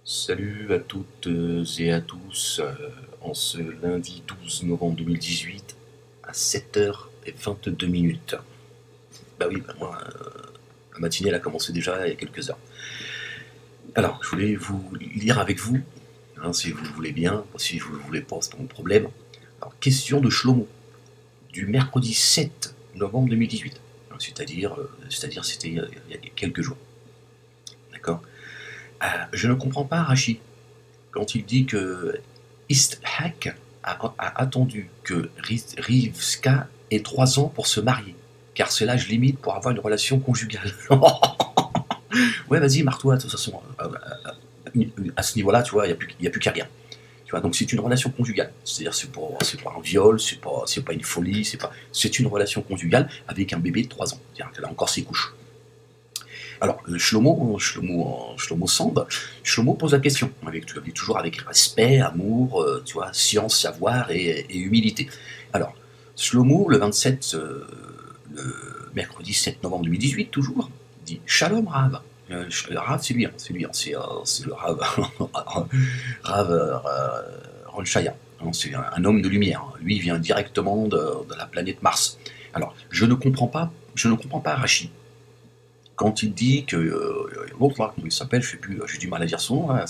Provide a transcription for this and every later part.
Salut à toutes et à tous, en ce lundi 12 novembre 2018 à 7h22. Bah oui, bah moi, la matinée elle a commencé déjà il y a quelques heures. Alors, je voulais vous lire avec vous, hein, si vous le voulez bien, si vous ne le voulez pas, c'est pas mon problème. Alors, question de Shlomo, du mercredi 7 novembre 2018, c'est-à-dire c'était il y a quelques jours. D'accord. Je ne comprends pas Rachid quand il dit que Isthak a attendu que Rivka ait 3 ans pour se marier, car c'est l'âge limite pour avoir une relation conjugale. Ouais, vas-y, marre-toi, de toute façon, à ce niveau-là, tu vois, il n'y a plus qu'à rien. Tu vois, donc c'est une relation conjugale, c'est-à-dire c'est pas un viol, c'est pas une folie, c'est une relation conjugale avec un bébé de 3 ans. C'est-à-dire qu'elle a encore ses couches. Alors, Shlomo Sand, Shlomo pose la question, toujours avec respect, amour, tu vois, science, savoir et humilité. Alors, Shlomo, le mercredi 7 novembre 2018, toujours, dit Shalom Rav. Rav, c'est lui, c'est le Rav, Rav Ronchaya. C'est un homme de lumière. Lui, il vient directement de la planète Mars. Alors, je ne comprends pas Rachid quand il dit que l'autre là, comment il s'appelle, je sais plus, j'ai du mal à dire son nom, hein,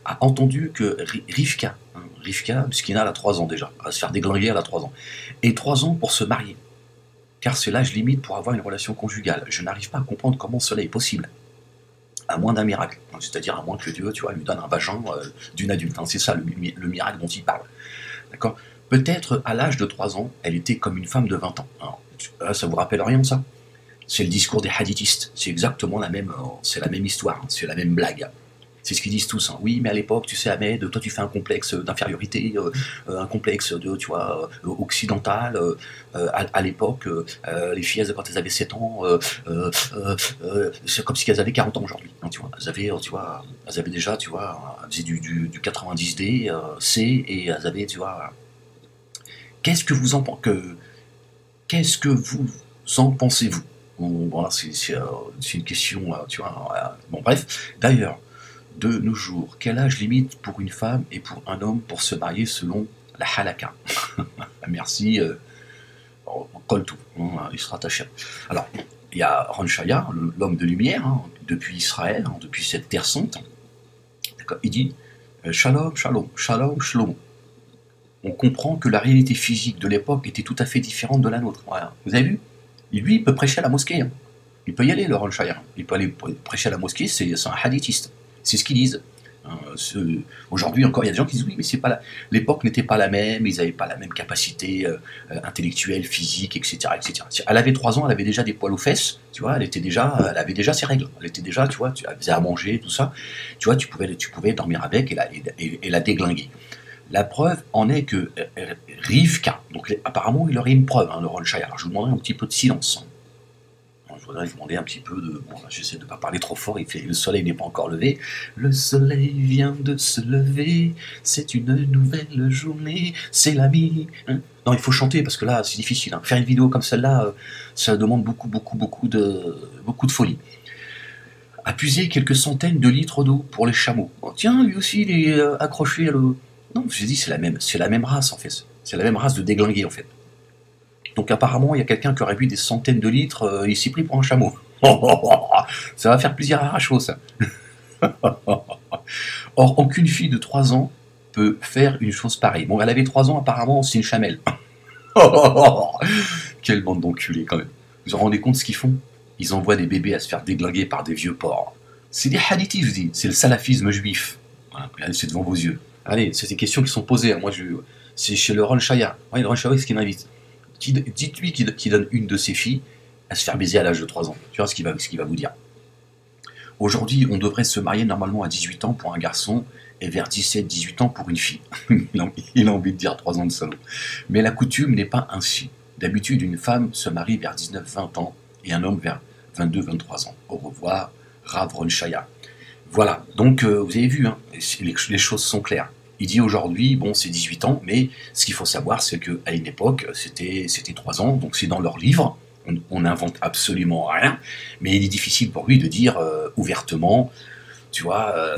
a entendu que Rivka, puisqu'il a 3 ans déjà, à se faire déglinguer elle a 3 ans, et 3 ans pour se marier, car c'est l'âge limite pour avoir une relation conjugale. Je n'arrive pas à comprendre comment cela est possible, à moins d'un miracle, c'est-à-dire à moins que Dieu, tu vois, lui donne un vagin d'une adulte, c'est ça le miracle dont il parle, d'accord. Peut-être à l'âge de 3 ans, elle était comme une femme de 20 ans. Alors, ça vous rappelle rien ça? C'est le discours des hadithistes, c'est exactement c'est la même histoire, hein, c'est la même blague. C'est ce qu'ils disent tous. Hein. Oui, mais à l'époque, tu sais, Ahmed, toi tu fais un complexe d'infériorité, un complexe tu vois, occidental. À l'époque, les filles, quand elles avaient 7 ans, c'est comme si elles avaient 40 ans aujourd'hui. Hein, tu vois, elles avaient déjà, tu vois, elles faisaient du 90D, C, et elles avaient, tu vois. Qu'est-ce que vous en pensez Qu'est-ce que vous en pensez-vous? Bon, voilà, c'est une question, tu vois. Bon, bref. D'ailleurs, de nos jours, quel âge limite pour une femme et pour un homme pour se marier selon la halakha? Merci, on colle tout, hein, il sera taché. Alors, il y a Ronchaya, l'homme de lumière, hein, depuis Israël, hein, depuis cette terre sainte. Il dit Shalom, shalom, shalom, shalom. On comprend que la réalité physique de l'époque était tout à fait différente de la nôtre. Voilà. Vous avez vu? Lui, il peut prêcher à la mosquée. Hein. Il peut y aller, le Ronchaya. Il peut aller prêcher à la mosquée, c'est un hadithiste. C'est ce qu'ils disent. Aujourd'hui encore, il y a des gens qui disent oui, mais c'est pas l'époque n'était pas la même, ils n'avaient pas la même capacité intellectuelle, physique, etc., etc. Elle avait 3 ans, elle avait déjà des poils aux fesses, tu vois, elle avait déjà ses règles, elle était déjà, tu vois, elle faisait à manger, tout ça, tu vois, tu pouvais dormir avec et la déglinguer. La preuve en est que Rivka, donc apparemment il aurait une preuve, hein, le Ronchaya. Alors je vous demanderai un petit peu de silence. Hein. Je voudrais vous demander un petit peu de... Bon, j'essaie de ne pas parler trop fort, le soleil n'est pas encore levé. Le soleil vient de se lever, c'est une nouvelle journée, c'est la vie. Hein, non, il faut chanter, parce que là, c'est difficile. Hein. Faire une vidéo comme celle-là, ça demande beaucoup de folie. A puiser quelques centaines de litres d'eau pour les chameaux. Oh, tiens, lui aussi, il est accroché à l'eau. Non, je dis, c'est la même race, en fait. C'est la même race de déglingués, en fait. Donc apparemment, il y a quelqu'un qui aurait bu des centaines de litres, il s'est pris pour un chameau. Ça va faire plaisir à Rachaud, ça. Or, aucune fille de 3 ans peut faire une chose pareille. Bon, elle avait 3 ans, apparemment, c'est une chamelle. Quelle bande d'enculés, quand même. Vous vous rendez compte de ce qu'ils font? Ils envoient des bébés à se faire déglinguer par des vieux porcs. C'est des hadithis, je dis. C'est le salafisme juif. Voilà, c'est devant vos yeux. Allez, c'est des questions qui sont posées. Moi, c'est chez le Ronchaya. Ouais, le Ronchaya, c'est ce qu'il m'invite. Dites-lui qu'il donne une de ses filles à se faire baiser à l'âge de 3 ans. Tu vois ce qu'il va vous dire. Aujourd'hui, on devrait se marier normalement à 18 ans pour un garçon et vers 17-18 ans pour une fille. Il a envie de dire 3 ans de salaud. Mais la coutume n'est pas ainsi. D'habitude, une femme se marie vers 19-20 ans et un homme vers 22-23 ans. Au revoir, Rav Ronchaya. Voilà, donc vous avez vu, hein, les choses sont claires. Il dit aujourd'hui, bon, c'est 18 ans, mais ce qu'il faut savoir, c'est qu'à une époque, c'était 3 ans, donc c'est dans leur livre, on n'invente absolument rien, mais il est difficile pour lui de dire ouvertement, tu vois...